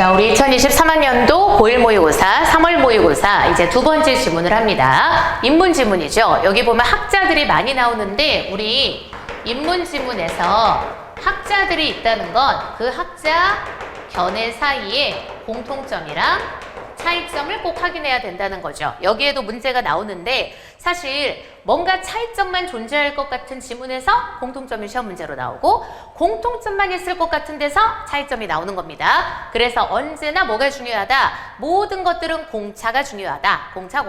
자, 우리 2023학년도 고1 모의고사, 3월 모의고사 이제 두 번째 지문을 합니다. 인문 지문이죠. 여기 보면 학자들이 많이 나오는데 우리 인문 지문에서 학자들이 있다는 건 그 학자 견해 사이에 공통점이랑 차이점을 꼭 확인해야 된다는 거죠. 여기에도 문제가 나오는데 사실 뭔가 차이점만 존재할 것 같은 지문에서 공통점이 시험 문제로 나오고 공통점만 있을 것 같은 데서 차이점이 나오는 겁니다. 그래서 언제나 뭐가 중요하다? 모든 것들은 공차가 중요하다. 공차,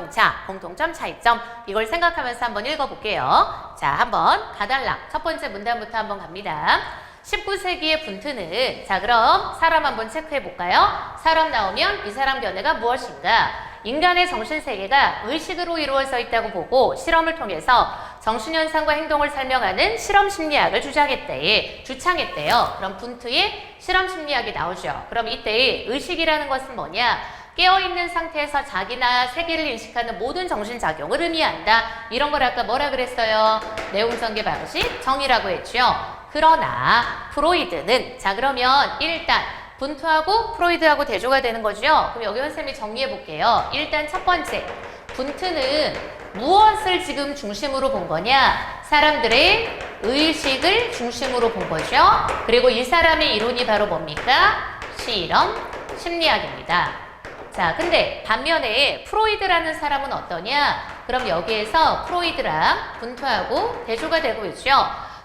공통점, 차이점. 이걸 생각하면서 한번 읽어볼게요. 자, 한번 가달랑 첫 번째 문단부터 한번 갑니다. 19세기의 분트는, 자 그럼 사람 한번 체크해 볼까요? 사람 나오면 이 사람 견해가 무엇인가? 인간의 정신세계가 의식으로 이루어져 있다고 보고 실험을 통해서 정신현상과 행동을 설명하는 실험심리학을 주창했대요. 그럼 분트에 실험심리학이 나오죠. 그럼 이때 의식이라는 것은 뭐냐? 깨어있는 상태에서 자기나 세계를 인식하는 모든 정신작용을 의미한다. 이런 걸 아까 뭐라 그랬어요? 내용전개 방식 정의라고 했죠. 그러나 프로이드는, 자 그러면 일단 분트하고 프로이드하고 대조가 되는 거죠. 그럼 여기 선생님이 정리해 볼게요. 일단 첫 번째, 분트는 무엇을 지금 중심으로 본 거냐? 사람들의 의식을 중심으로 본 거죠. 그리고 이 사람의 이론이 바로 뭡니까? 실험 심리학입니다. 자, 근데 반면에 프로이드라는 사람은 어떠냐? 그럼 여기에서 프로이드랑 분트하고 대조가 되고 있죠.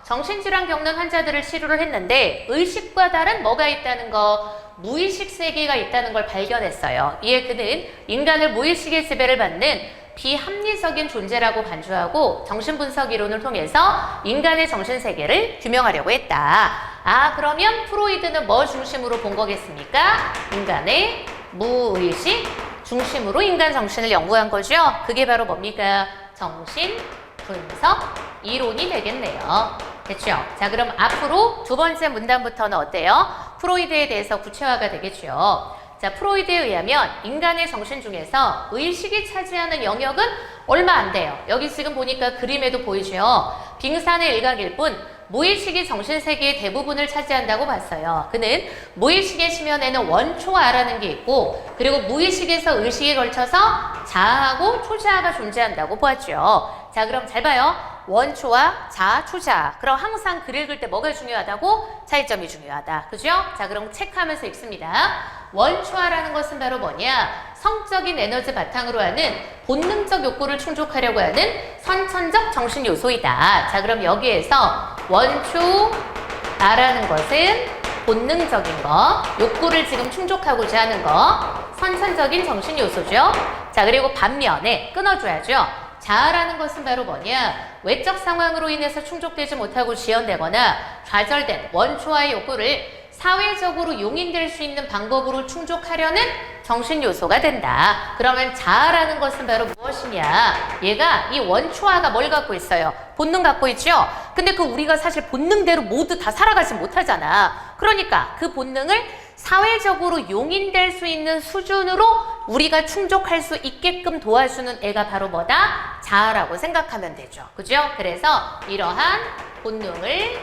정신질환 겪는 환자들을 치료를 했는데 의식과 다른 뭐가 있다는 거, 무의식 세계가 있다는 걸 발견했어요. 이에 그는 인간을 무의식의 지배를 받는 비합리적인 존재라고 간주하고 정신분석 이론을 통해서 인간의 정신세계를 규명하려고 했다. 아, 그러면 프로이드는 뭐 중심으로 본 거겠습니까? 인간의 무의식 중심으로 인간 정신을 연구한 거죠. 그게 바로 뭡니까? 정신분석 이론이 되겠네요. 됐죠? 자, 그럼 앞으로 두 번째 문단부터는 어때요? 프로이드에 대해서 구체화가 되겠죠. 자, 프로이드에 의하면 인간의 정신 중에서 의식이 차지하는 영역은 얼마 안 돼요. 여기 지금 보니까 그림에도 보이죠? 빙산의 일각일 뿐 무의식이 정신세계의 대부분을 차지한다고 봤어요. 그는 무의식의 심연에는 원초아라는 게 있고 그리고 무의식에서 의식에 걸쳐서 자아하고 초자아가 존재한다고 보았죠. 자, 그럼 잘 봐요. 원초아, 자아, 초자아. 그럼 항상 글 읽을 때 뭐가 중요하다고? 차이점이 중요하다. 그죠? 자, 그럼 체크하면서 읽습니다. 원초아라는 것은 바로 뭐냐? 성적인 에너지 바탕으로 하는 본능적 욕구를 충족하려고 하는 선천적 정신 요소이다. 자, 그럼 여기에서 원초아라는 것은 본능적인 거, 욕구를 지금 충족하고자 하는 거, 선천적인 정신 요소죠. 자, 그리고 반면에 끊어줘야죠. 자아라는 것은 바로 뭐냐? 외적 상황으로 인해서 충족되지 못하고 지연되거나 좌절된 원초아의 욕구를 사회적으로 용인될 수 있는 방법으로 충족하려는 정신 요소가 된다. 그러면 자아라는 것은 바로 무엇이냐? 얘가 이 원초아가 뭘 갖고 있어요? 본능 갖고 있죠? 근데 그 우리가 사실 본능대로 모두 다 살아가지 못하잖아. 그러니까 그 본능을 사회적으로 용인될 수 있는 수준으로 우리가 충족할 수 있게끔 도와주는 애가 바로 뭐다? 자아라고 생각하면 되죠. 그죠? 그래서 이러한 본능을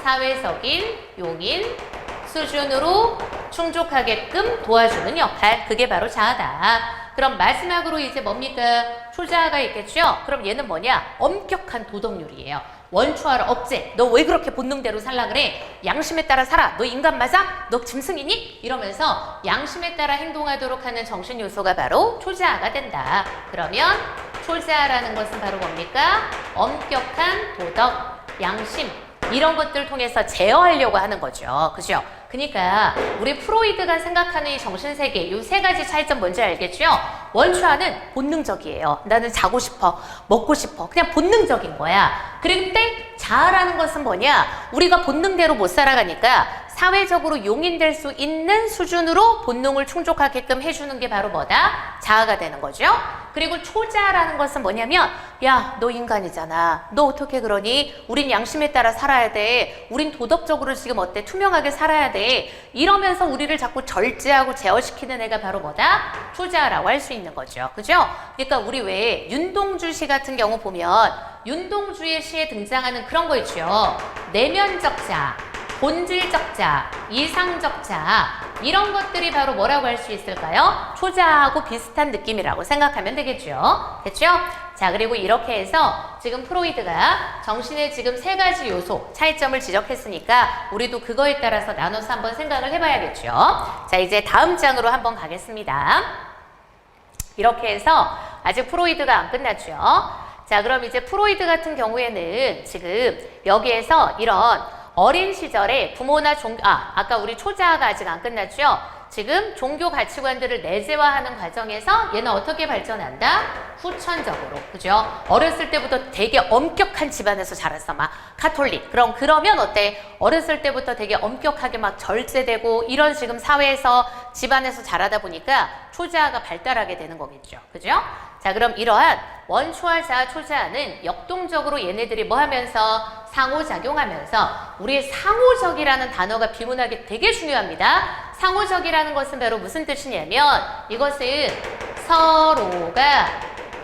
사회적인 용인 수준으로 충족하게끔 도와주는 역할, 그게 바로 자아다. 그럼 마지막으로 이제 뭡니까? 초자아가 있겠죠? 그럼 얘는 뭐냐? 엄격한 도덕률이에요. 원초아를 억제. 너 왜 그렇게 본능대로 살라 그래? 양심에 따라 살아. 너 인간 맞아? 너 짐승이니? 이러면서 양심에 따라 행동하도록 하는 정신 요소가 바로 초자아가 된다. 그러면 초자아라는 것은 바로 뭡니까? 엄격한 도덕, 양심 이런 것들을 통해서 제어하려고 하는 거죠. 그죠? 그러니까 우리 프로이드가 생각하는 이 정신세계 이 세 가지 차이점 뭔지 알겠죠? 원초아는 본능적이에요. 나는 자고 싶어, 먹고 싶어. 그냥 본능적인 거야. 그런데 자아라는 것은 뭐냐? 우리가 본능대로 못 살아가니까 사회적으로 용인될 수 있는 수준으로 본능을 충족하게끔 해주는 게 바로 뭐다? 자아가 되는 거죠. 그리고 초자아라는 것은 뭐냐면 야, 너 인간이잖아. 너 어떻게 그러니? 우린 양심에 따라 살아야 돼. 우린 도덕적으로 지금 어때? 투명하게 살아야 돼. 이러면서 우리를 자꾸 절제하고 제어시키는 애가 바로 뭐다? 초자아라고 할 수 있는 거죠. 그죠? 그러니까 우리 왜 윤동주 시 같은 경우 보면 윤동주의 시에 등장하는 그런 거 있죠. 내면적 자아, 본질적 자, 이상적 자 이런 것들이 바로 뭐라고 할 수 있을까요? 초자하고 비슷한 느낌이라고 생각하면 되겠죠. 됐죠? 자, 그리고 이렇게 해서 지금 프로이드가 정신의 지금 세 가지 요소 차이점을 지적했으니까 우리도 그거에 따라서 나눠서 한번 생각을 해봐야겠죠. 자, 이제 다음 장으로 한번 가겠습니다. 이렇게 해서 아직 프로이드가 안 끝났죠. 자, 그럼 이제 프로이드 같은 경우에는 지금 여기에서 이런 어린 시절에 부모나 아까 우리 초자가 아직 안 끝났죠? 지금 종교 가치관들을 내재화하는 과정에서 얘는 어떻게 발전한다? 후천적으로, 그죠? 어렸을 때부터 되게 엄격한 집안에서 자랐어, 막 카톨릭. 그러면 어때? 어렸을 때부터 되게 엄격하게 막 절제되고 이런 지금 사회에서 집안에서 자라다 보니까 초자아가 발달하게 되는 거겠죠, 그죠? 자, 그럼 이러한 원초와 자아, 초자아는 역동적으로 얘네들이 뭐 하면서 상호작용하면서 우리의 상호적이라는 단어가 비문학에 되게 중요합니다. 상호적이라는 것은 바로 무슨 뜻이냐면 이것은 서로가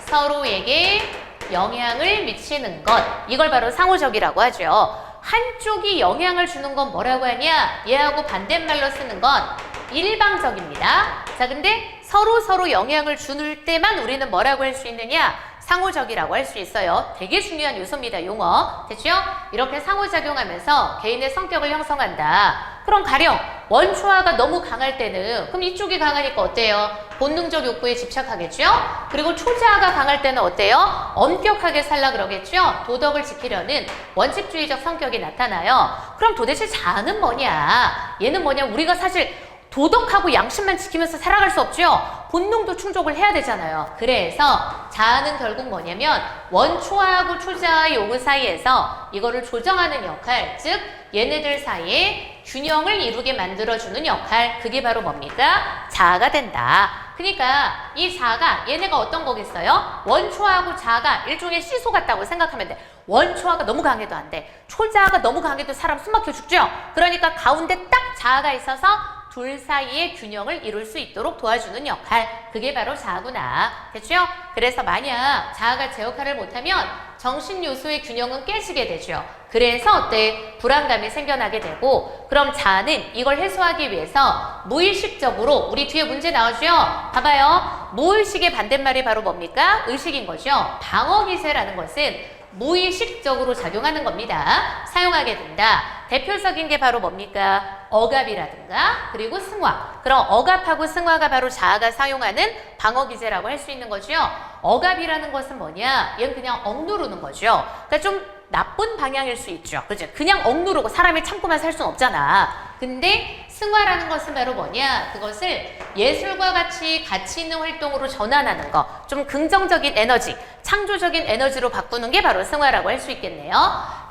서로에게 영향을 미치는 것, 이걸 바로 상호적이라고 하죠. 한쪽이 영향을 주는 건 뭐라고 하냐? 얘하고 반대말로 쓰는 건 일방적입니다. 자, 근데 서로 영향을 줄 때만 우리는 뭐라고 할 수 있느냐? 상호적이라고 할 수 있어요. 되게 중요한 요소입니다. 용어. 됐죠? 이렇게 상호작용하면서 개인의 성격을 형성한다. 그럼 가령 원초아가 너무 강할 때는 그럼 이쪽이 강하니까 어때요? 본능적 욕구에 집착하겠죠? 그리고 초자아가 강할 때는 어때요? 엄격하게 살라 그러겠죠? 도덕을 지키려는 원칙주의적 성격이 나타나요. 그럼 도대체 자아는 뭐냐? 얘는 뭐냐? 우리가 사실 도덕하고 양심만 지키면서 살아갈 수 없죠? 본능도 충족을 해야 되잖아요. 그래서 자아는 결국 뭐냐면 원초아하고 초자아의 요구 사이에서 이거를 조정하는 역할, 즉 얘네들 사이에 균형을 이루게 만들어주는 역할, 그게 바로 뭡니까? 자아가 된다. 그러니까 이 자아가 얘네가 어떤 거겠어요? 원초아하고 자아가 일종의 시소 같다고 생각하면 돼. 원초아가 너무 강해도 안 돼. 초자아가 너무 강해도 사람 숨막혀 죽죠? 그러니까 가운데 딱 자아가 있어서 둘 사이의 균형을 이룰 수 있도록 도와주는 역할, 그게 바로 자아구나. 됐죠? 그래서 만약 자아가 제 역할을 못하면 정신 요소의 균형은 깨지게 되죠. 그래서 어때? 불안감이 생겨나게 되고, 그럼 자아는 이걸 해소하기 위해서 무의식적으로, 우리 뒤에 문제 나오죠? 봐봐요. 무의식의 반대말이 바로 뭡니까? 의식인 거죠. 방어기세라는 것은 무의식적으로 작용하는 겁니다. 사용하게 된다. 대표적인 게 바로 뭡니까? 억압이라든가 그리고 승화. 그럼 억압하고 승화가 바로 자아가 사용하는 방어기제라고 할 수 있는 거죠. 억압이라는 것은 뭐냐? 얘는 그냥 억누르는 거죠. 그러니까 좀 나쁜 방향일 수 있죠. 그죠? 그냥 억누르고 사람이 참고만 살 수는 없잖아. 근데 승화라는 것은 바로 뭐냐? 그것을 예술과 같이 가치 있는 활동으로 전환하는 거. 좀 긍정적인 에너지, 창조적인 에너지로 바꾸는 게 바로 승화라고 할 수 있겠네요.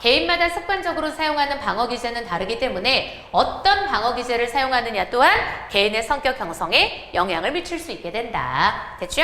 개인마다 습관적으로 사용하는 방어기제는 다르기 때문에 어떤 방어기제를 사용하느냐 또한 개인의 성격 형성에 영향을 미칠 수 있게 된다. 됐죠?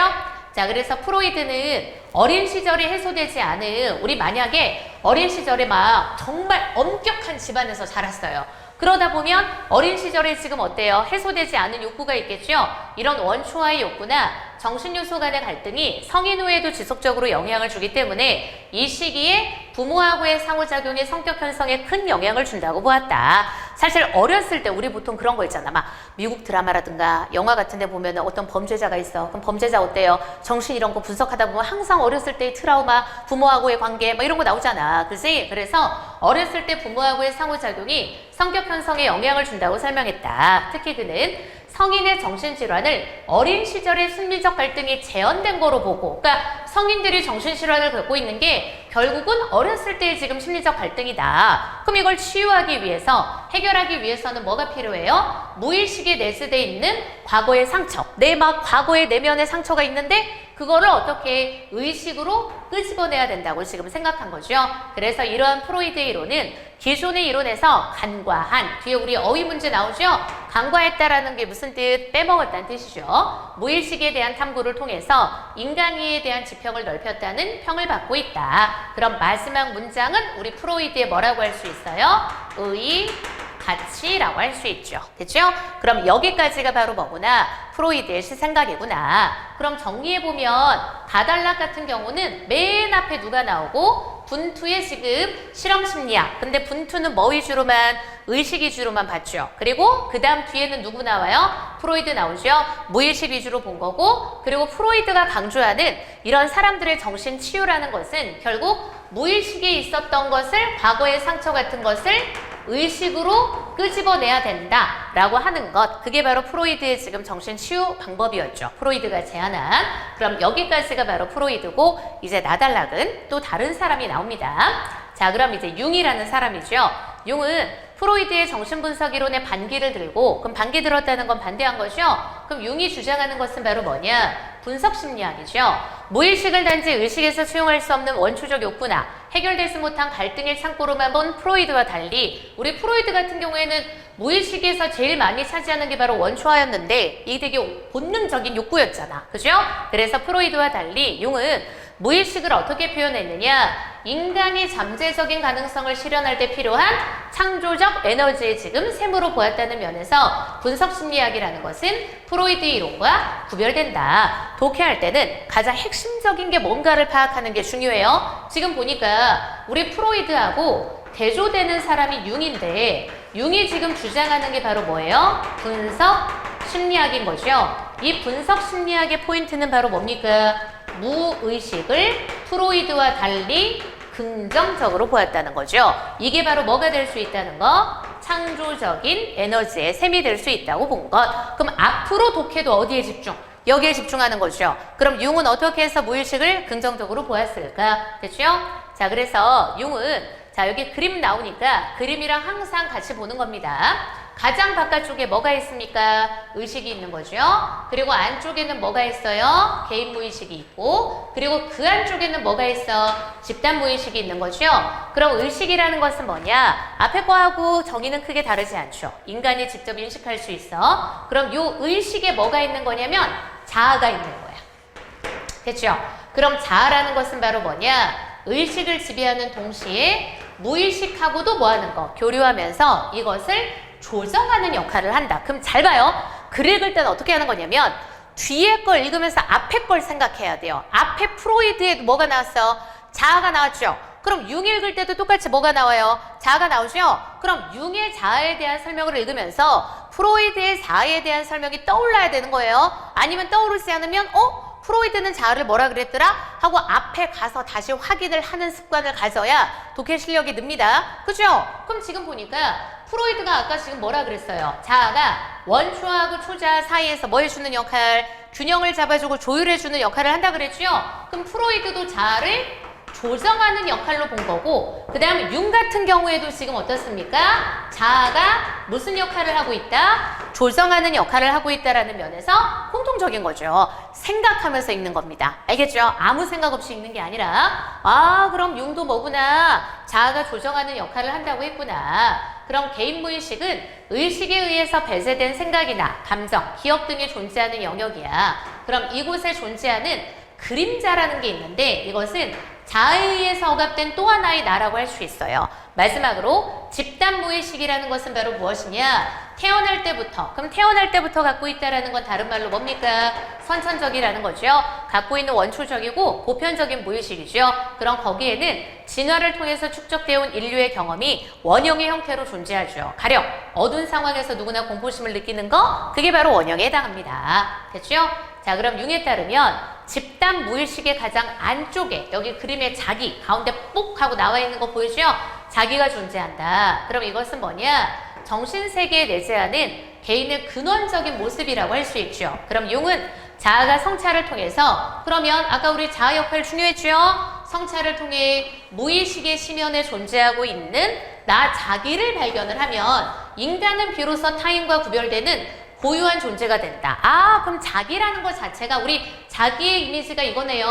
자, 그래서 프로이드는 어린 시절이 해소되지 않은, 우리 만약에 어린 시절에 막 정말 엄격한 집안에서 자랐어요. 그러다 보면 어린 시절에 지금 어때요? 해소되지 않은 욕구가 있겠죠? 이런 원초와의 욕구나 정신요소 간의 갈등이 성인 후에도 지속적으로 영향을 주기 때문에 이 시기에 부모하고의 상호작용이 성격 형성에 큰 영향을 준다고 보았다. 사실 어렸을 때 우리 보통 그런 거 있잖아. 막 미국 드라마라든가 영화 같은 데 보면 어떤 범죄자가 있어. 그럼 범죄자 어때요? 정신 이런 거 분석하다 보면 항상 어렸을 때의 트라우마, 부모하고의 관계 막 이런 거 나오잖아. 그치? 그래서 어렸을 때 부모하고의 상호작용이 성격 형성에 영향을 준다고 설명했다. 특히 그는 성인의 정신질환을 어린 시절의 심리적 갈등이 재현된 거로 보고, 그러니까 성인들이 정신질환을 겪고 있는 게 결국은 어렸을 때의 지금 심리적 갈등이다. 그럼 이걸 치유하기 위해서, 해결하기 위해서는 뭐가 필요해요? 무의식에 내재되어 있는 과거의 상처, 내 막 과거의 내면의 상처가 있는데 그거를 어떻게 의식으로 끄집어내야 된다고 지금 생각한 거죠. 그래서 이러한 프로이드의 이론은 기존의 이론에서 간과한, 뒤에 우리 어휘 문제 나오죠? 간과했다라는 게 무슨 뜻? 빼먹었다는 뜻이죠. 무의식에 대한 탐구를 통해서 인간의에 대한 지평을 넓혔다는 평을 받고 있다. 그럼 마지막 문장은 우리 프로이드의 뭐라고 할 수 있어요? 가치라고 할 수 있죠. 됐죠? 그럼 여기까지가 바로 뭐구나? 프로이드의 생각이구나. 그럼 정리해보면 가달락 같은 경우는 맨 앞에 누가 나오고 분투의 지금 실험심리학. 근데 분투는 뭐 위주로만? 의식 위주로만 봤죠. 그리고 그 다음 뒤에는 누구 나와요? 프로이드 나오죠. 무의식 위주로 본 거고, 그리고 프로이드가 강조하는 이런 사람들의 정신치유라는 것은 결국 무의식에 있었던 것을, 과거의 상처 같은 것을 의식으로 끄집어내야 된다라고 하는 것. 그게 바로 프로이드의 지금 정신치유 방법이었죠. 프로이드가 제안한. 그럼 여기까지가 바로 프로이드고, 이제 나달락은 또 다른 사람이 나옵니다. 자, 그럼 이제 융이라는 사람이죠. 융은 프로이드의 정신분석 이론의 반기를 들고, 그럼 반기 들었다는 건 반대한 거죠? 그럼 융이 주장하는 것은 바로 뭐냐? 분석심리학이죠. 무의식을 단지 의식에서 수용할 수 없는 원초적 욕구나 해결되지 못한 갈등의 창고로만 본 프로이드와 달리, 우리 프로이드 같은 경우에는 무의식에서 제일 많이 차지하는 게 바로 원초화였는데 이게 되게 본능적인 욕구였잖아. 그죠? 그래서 프로이드와 달리 융은 무의식을 어떻게 표현했느냐? 인간이 잠재적인 가능성을 실현할 때 필요한 창조적 에너지의 지금 셈으로 보았다는 면에서 분석심리학이라는 것은 프로이드 이론과 구별된다. 독해할 때는 가장 핵심적인 게 뭔가를 파악하는 게 중요해요. 지금 보니까 우리 프로이드하고 대조되는 사람이 융인데, 융이 지금 주장하는 게 바로 뭐예요? 분석심리학인 거죠. 이 분석심리학의 포인트는 바로 뭡니까? 무의식을 프로이드와 달리 긍정적으로 보았다는 거죠. 이게 바로 뭐가 될 수 있다는 거? 창조적인 에너지의 셈이 될 수 있다고 본 것. 그럼 앞으로 독해도 어디에 집중? 여기에 집중하는 거죠. 그럼 융은 어떻게 해서 무의식을 긍정적으로 보았을까? 됐죠? 자, 그래서 융은, 자, 여기 그림 나오니까 그림이랑 항상 같이 보는 겁니다. 가장 바깥쪽에 뭐가 있습니까? 의식이 있는 거죠. 그리고 안쪽에는 뭐가 있어요? 개인 무의식이 있고, 그리고 그 안쪽에는 뭐가 있어? 집단 무의식이 있는 거죠. 그럼 의식이라는 것은 뭐냐? 앞에 거하고 정의는 크게 다르지 않죠. 인간이 직접 인식할 수 있어. 그럼 요 의식에 뭐가 있는 거냐면 자아가 있는 거야. 됐죠? 그럼 자아라는 것은 바로 뭐냐? 의식을 지배하는 동시에 무의식하고도 뭐 하는 거? 교류하면서 이것을 조정하는 역할을 한다. 그럼 잘 봐요. 글 읽을 때는 어떻게 하는 거냐면 뒤에 걸 읽으면서 앞에 걸 생각해야 돼요. 앞에 프로이드에도 뭐가 나왔어? 자아가 나왔죠. 그럼 융 읽을 때도 똑같이 뭐가 나와요? 자아가 나오죠. 그럼 융의 자아에 대한 설명을 읽으면서 프로이드의 자아에 대한 설명이 떠올라야 되는 거예요. 아니면 떠오르지 않으면 프로이드는 자아를 뭐라 그랬더라? 하고 앞에 가서 다시 확인을 하는 습관을 가져야 독해 실력이 늡니다. 그죠? 그럼 지금 보니까 프로이드가 아까 지금 뭐라 그랬어요? 자아가 원초하고 초자아 사이에서 뭐 해주는 역할? 균형을 잡아주고 조율해주는 역할을 한다 그랬죠? 그럼 프로이드도 자아를 조정하는 역할로 본 거고, 그 다음에 융 같은 경우에도 지금 어떻습니까? 자아가 무슨 역할을 하고 있다? 조정하는 역할을 하고 있다라는 면에서 공통적인 거죠. 생각하면서 읽는 겁니다. 알겠죠? 아무 생각 없이 읽는 게 아니라, 그럼 융도 뭐구나? 자아가 조정하는 역할을 한다고 했구나. 그럼 개인 무의식은 의식에 의해서 배제된 생각이나 감정, 기억 등이 존재하는 영역이야. 그럼 이곳에 존재하는 그림자라는 게 있는데 이것은 자아에 의해서 억압된 또 하나의 나라고 할 수 있어요. 마지막으로 집단 무의식이라는 것은 바로 무엇이냐? 태어날 때부터, 그럼 태어날 때부터 갖고 있다라는 건 다른 말로 뭡니까? 선천적이라는 거죠. 갖고 있는 원초적이고 보편적인 무의식이죠. 그럼 거기에는 진화를 통해서 축적되어 온 인류의 경험이 원형의 형태로 존재하죠. 가령 어두운 상황에서 누구나 공포심을 느끼는 거, 그게 바로 원형에 해당합니다. 됐죠? 자, 그럼 융에 따르면 집단 무의식의 가장 안쪽에, 여기 그림에 자기 가운데 뽁 하고 나와 있는 거 보이죠? 자기가 존재한다. 그럼 이것은 뭐냐? 정신세계에 내재하는 개인의 근원적인 모습이라고 할 수 있죠. 그럼 융은 자아가 성찰을 통해서, 그러면 아까 우리 자아 역할 중요했죠? 성찰을 통해 무의식의 심연에 존재하고 있는 나 자기를 발견을 하면 인간은 비로소 타인과 구별되는 고유한 존재가 된다. 그럼 자기라는 것 자체가, 우리 자기의 이미지가 이거네요.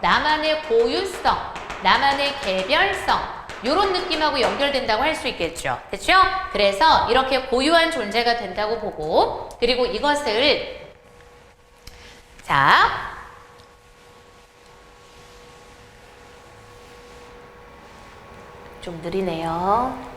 나만의 고유성, 나만의 개별성, 이런 느낌하고 연결된다고 할 수 있겠죠. 됐죠? 그래서 이렇게 고유한 존재가 된다고 보고, 그리고 이것을, 자, 좀 느리네요.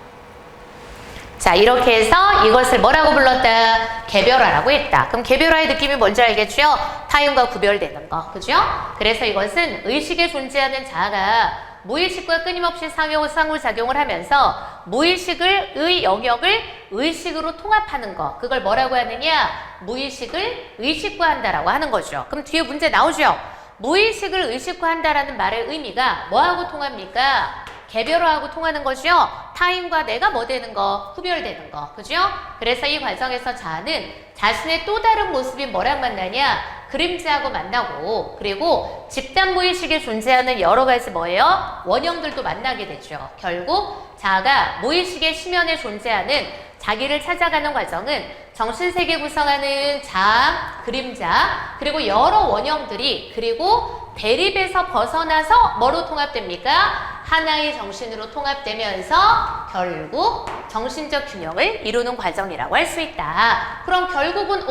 자, 이렇게 해서 이것을 뭐라고 불렀다? 개별화라고 했다. 그럼 개별화의 느낌이 뭔지 알겠죠? 타인과 구별되는 거. 그죠? 그래서 이것은 의식에 존재하는 자아가 무의식과 끊임없이 상호작용을 하면서 무의식의 영역을 의식으로 통합하는 거. 그걸 뭐라고 하느냐? 무의식을 의식화한다라고 하는 거죠. 그럼 뒤에 문제 나오죠? 무의식을 의식화한다라는 말의 의미가 뭐하고 통합니까? 개별화하고 통하는 거죠. 타인과 내가 뭐 되는 거? 구별되는 거. 그죠? 그래서 이 과정에서 자아는 자신의 또 다른 모습이 뭐랑 만나냐? 그림자하고 만나고, 그리고 집단 무의식에 존재하는 여러 가지 뭐예요? 원형들도 만나게 되죠. 결국 자아가 무의식의 심연에 존재하는 자기를 찾아가는 과정은 정신세계 구성하는 자아, 그림자, 그리고 여러 원형들이 그리고 대립에서 벗어나서 뭐로 통합됩니까? 하나의 정신으로 통합되면서 결국 정신적 균형을 이루는 과정이라고 할 수 있다. 그럼 결국은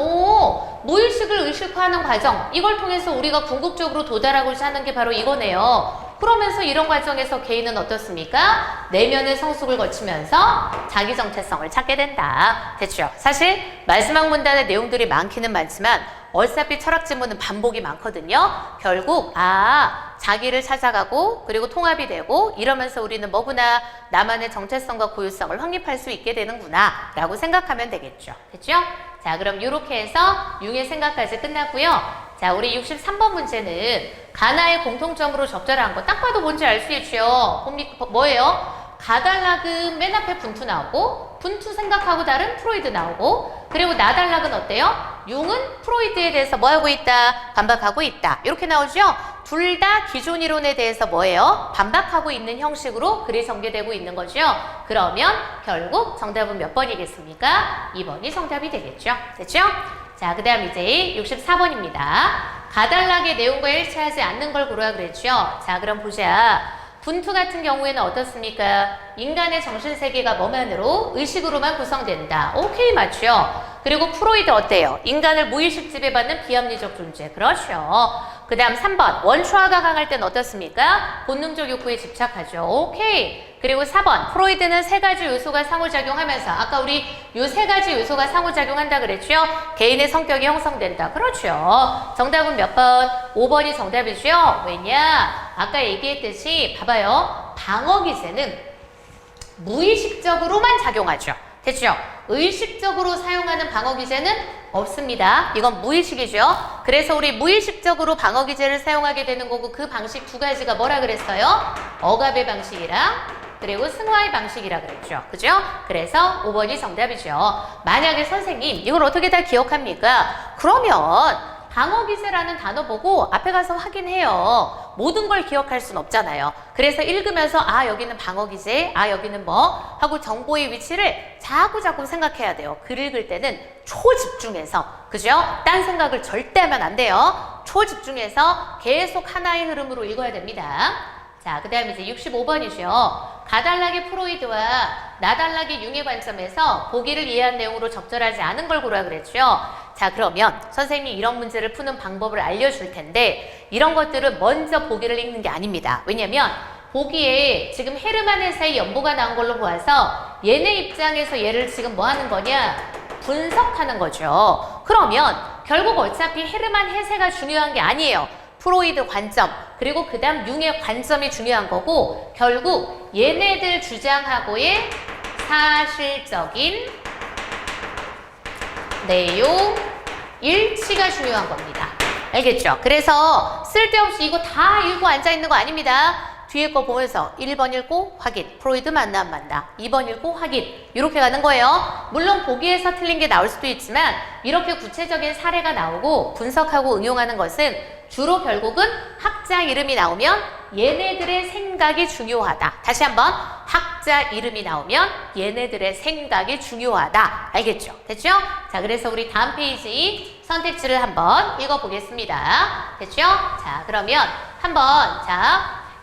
무의식을 의식화하는 과정, 이걸 통해서 우리가 궁극적으로 도달하고자 하는 게 바로 이거네요. 그러면서 이런 과정에서 개인은 어떻습니까? 내면의 성숙을 거치면서 자기 정체성을 찾게 된다. 됐죠? 사실 마지막 문단의 내용들이 많기는 많지만 어차피 철학 지문은 반복이 많거든요. 결국 자기를 찾아가고 그리고 통합이 되고 이러면서 우리는 뭐구나 나만의 정체성과 고유성을 확립할 수 있게 되는구나 라고 생각하면 되겠죠. 됐죠? 자, 그럼 이렇게 해서 융의 생각까지 끝났고요. 자, 우리 63번 문제는 가나의 공통점으로 적절한 거 딱 봐도 뭔지 알 수 있죠. 뭐예요? 가달락은 맨 앞에 분투 나오고 분투 생각하고 다른 프로이드 나오고 그리고 나달락은 어때요? 융은 프로이드에 대해서 뭐하고 있다? 반박하고 있다. 이렇게 나오죠? 둘 다 기존 이론에 대해서 뭐예요? 반박하고 있는 형식으로 글이 전개되고 있는 거죠. 그러면 결국 정답은 몇 번이겠습니까? 2번이 정답이 되겠죠. 됐죠? 자, 그 다음 이제 64번입니다. 가달락의 내용과 일치하지 않는 걸 고르라 그랬죠. 자, 그럼 보자. 분투 같은 경우에는 어떻습니까? 인간의 정신세계가 뭐만으로? 의식으로만 구성된다. 오케이, 맞죠? 그리고 프로이드 어때요? 인간을 무의식 지배받는 비합리적 존재. 그렇죠. 그 다음 3번. 원초화가 강할 땐 어떻습니까? 본능적 욕구에 집착하죠. 오케이. 그리고 4번. 프로이드는 세 가지 요소가 상호작용하면서 아까 우리 요 세 가지 요소가 상호작용한다 그랬죠? 개인의 성격이 형성된다. 그렇죠. 정답은 몇 번? 5번이 정답이죠? 왜냐? 아까 얘기했듯이 봐봐요. 방어기제는 무의식적으로만 작용하죠. 됐죠? 의식적으로 사용하는 방어기제는 없습니다. 이건 무의식이죠. 그래서 우리 무의식적으로 방어기제를 사용하게 되는 거고 그 방식 두 가지가 뭐라 그랬어요? 억압의 방식이랑 그리고 승화의 방식이라 그랬죠. 그죠? 그래서 5번이 정답이죠. 만약에 선생님 이걸 어떻게 다 기억합니까? 그러면 방어기제라는 단어 보고 앞에 가서 확인해요. 모든 걸 기억할 순 없잖아요. 그래서 읽으면서 여기는 방어기제, 여기는 뭐 하고 정보의 위치를 자꾸자꾸 생각해야 돼요. 글 읽을 때는 초집중해서, 그죠? 딴 생각을 절대 하면 안 돼요. 초집중해서 계속 하나의 흐름으로 읽어야 됩니다. 자, 그 다음 이제 65번이죠. 가달락의 프로이드와 나달락의 융의 관점에서 보기를 이해한 내용으로 적절하지 않은 걸 고르라 그랬죠. 자, 그러면 선생님이 이런 문제를 푸는 방법을 알려줄 텐데 이런 것들은 먼저 보기를 읽는 게 아닙니다. 왜냐면 보기에 지금 헤르만 헤세의 연보가 나온 걸로 보아서 얘네 입장에서 얘를 지금 뭐 하는 거냐? 분석하는 거죠. 그러면 결국 어차피 헤르만 헤세가 중요한 게 아니에요. 프로이드 관점, 그리고 그 다음 융의 관점이 중요한 거고 결국 얘네들 주장하고의 사실적인 내용 일치가 중요한 겁니다. 알겠죠? 그래서 쓸데없이 이거 다 읽고 앉아있는 거 아닙니다. 뒤에 거 보면서 1번 읽고 확인, 프로이드 맞나 안 맞나, 2번 읽고 확인, 이렇게 가는 거예요. 물론 보기에서 틀린 게 나올 수도 있지만 이렇게 구체적인 사례가 나오고 분석하고 응용하는 것은 주로 결국은 학자 이름이 나오면 얘네들의 생각이 중요하다. 다시 한번 학자 이름이 나오면 얘네들의 생각이 중요하다. 알겠죠? 됐죠? 자, 그래서 우리 다음 페이지 선택지를 한번 읽어보겠습니다. 됐죠? 자, 그러면 한번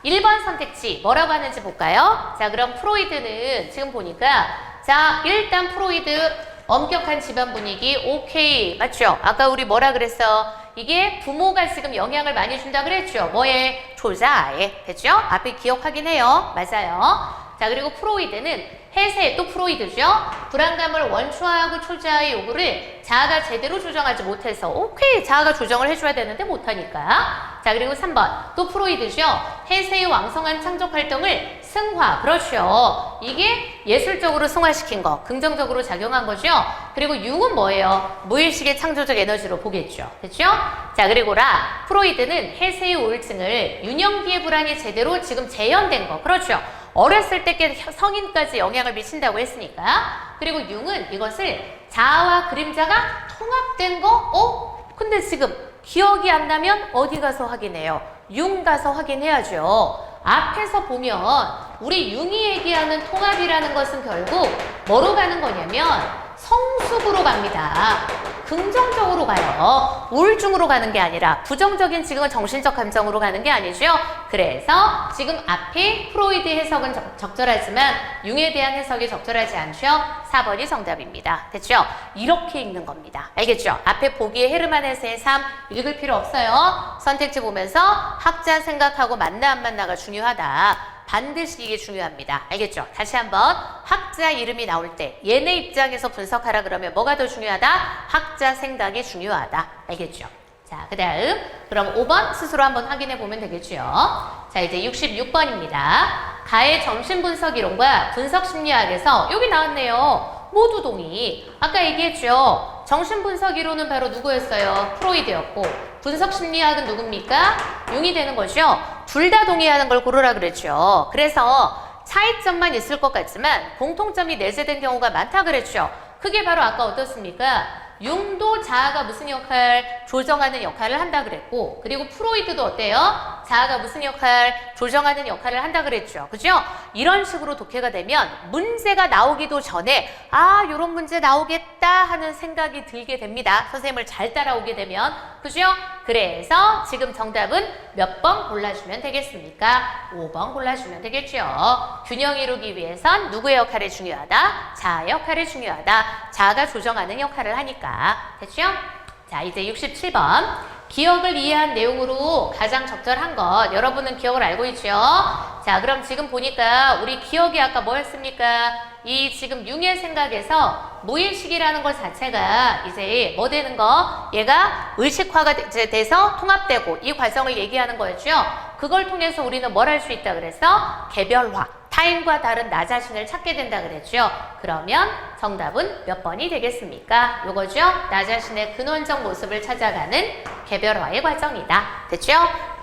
1번 선택지 뭐라고 하는지 볼까요? 자, 그럼 프로이드는 지금 보니까 자, 일단 프로이드 엄격한 집안 분위기 오케이 맞죠? 아까 우리 뭐라 그랬어? 이게 부모가 지금 영향을 많이 준다 그랬죠? 뭐에? 조자에. 됐죠? 앞에 기억하긴 해요. 맞아요. 자, 그리고 프로이드는 해세, 또 프로이드죠. 불안감을 원초하고 초자아의 요구를 자아가 제대로 조정하지 못해서 오케이, 자아가 조정을 해줘야 되는데 못하니까. 자, 그리고 3번 또 프로이드죠. 해세의 왕성한 창조 활동을 승화, 그렇죠. 이게 예술적으로 승화시킨 거, 긍정적으로 작용한 거죠. 그리고 융은 뭐예요? 무의식의 창조적 에너지로 보겠죠. 됐죠? 자, 그리고 라, 프로이드는 해세의 우울증을 유년기의 불안이 제대로 지금 재현된 거, 그렇죠. 어렸을 때 성인까지 영향을 미친다고 했으니까. 그리고 융은 이것을 자아와 그림자가 통합된 거, 근데 지금 기억이 안 나면 어디 가서 확인해요? 융 가서 확인해야죠. 앞에서 보면 우리 융이 얘기하는 통합이라는 것은 결국 뭐로 가는 거냐면 성숙으로 갑니다. 긍정적으로 가요. 우울증으로 가는 게 아니라 부정적인 지금은 정신적 감정으로 가는 게 아니죠. 그래서 지금 앞에 프로이드 해석은 적절하지만 융에 대한 해석이 적절하지 않죠. 4번이 정답입니다. 됐죠? 이렇게 읽는 겁니다. 알겠죠? 앞에 보기에 헤르만 헤세의 삶 읽을 필요 없어요. 선택지 보면서 학자 생각하고 맞나 안 맞나가 중요하다. 반드시 이게 중요합니다. 알겠죠? 다시 한번 학자 이름이 나올 때 얘네 입장에서 분석하라 그러면 뭐가 더 중요하다? 학자 생각이 중요하다. 알겠죠? 자, 그 다음 그럼 5번 스스로 한번 확인해 보면 되겠죠? 자, 이제 66번입니다. 가의 정신분석 이론과 분석심리학에서 여기 나왔네요. 모두 동의. 아까 얘기했죠? 정신분석 이론은 바로 누구였어요? 프로이드였고 분석심리학은 누굽니까? 융이 되는 거죠? 둘 다 동의하는 걸 고르라 그랬죠. 그래서 차이점만 있을 것 같지만 공통점이 내재된 경우가 많다 그랬죠. 그게 바로 아까 어떻습니까? 융도 자아가 무슨 역할? 조정하는 역할을 한다 그랬고, 그리고 프로이드도 어때요? 자아가 무슨 역할? 조정하는 역할을 한다 그랬죠. 그죠? 이런 식으로 독해가 되면 문제가 나오기도 전에 요런 문제 나오겠다 하는 생각이 들게 됩니다. 선생님을 잘 따라오게 되면. 그죠? 그래서 지금 정답은 몇 번 골라주면 되겠습니까? 5번 골라주면 되겠죠. 균형 이루기 위해선 누구의 역할이 중요하다? 자아의 역할이 중요하다. 자아가 조정하는 역할을 하니까. 됐죠? 자, 이제 67번. 기억을 이해한 내용으로 가장 적절한 것. 여러분은 기억을 알고 있죠? 자, 그럼 지금 보니까 우리 기억이 아까 뭐였습니까? 이 지금 융의 생각에서 무의식이라는 것 자체가 이제 뭐 되는 거? 얘가 의식화가 돼서 통합되고 이 과정을 얘기하는 거였죠? 그걸 통해서 우리는 뭘 할 수 있다 그랬어? 개별화. 타인과 다른 나 자신을 찾게 된다 그랬죠? 그러면 정답은 몇 번이 되겠습니까? 요거죠? 나 자신의 근원적 모습을 찾아가는 개별화의 과정이다. 됐죠?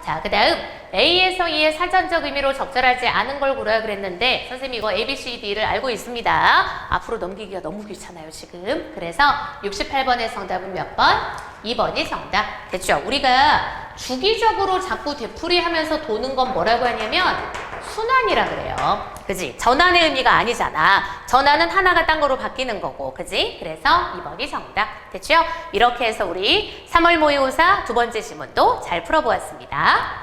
자, 그 다음 A에서 E의 사전적 의미로 적절하지 않은 걸 고르라 그랬는데 선생님 이거 A, B, C, D를 알고 있습니다. 앞으로 넘기기가 너무 귀찮아요 지금. 그래서 68번의 정답은 몇 번? 2번이 정답. 됐죠? 우리가 주기적으로 자꾸 되풀이하면서 도는 건 뭐라고 하냐면 순환이라 그래요. 그지? 전환의 의미가 아니잖아. 전환은 하나가 딴 거로 바뀌는 거고. 그지? 그래서 2번이 정답. 됐죠? 이렇게 해서 우리 3월 모의고사 두 번째 지문도 잘 풀어보았습니다.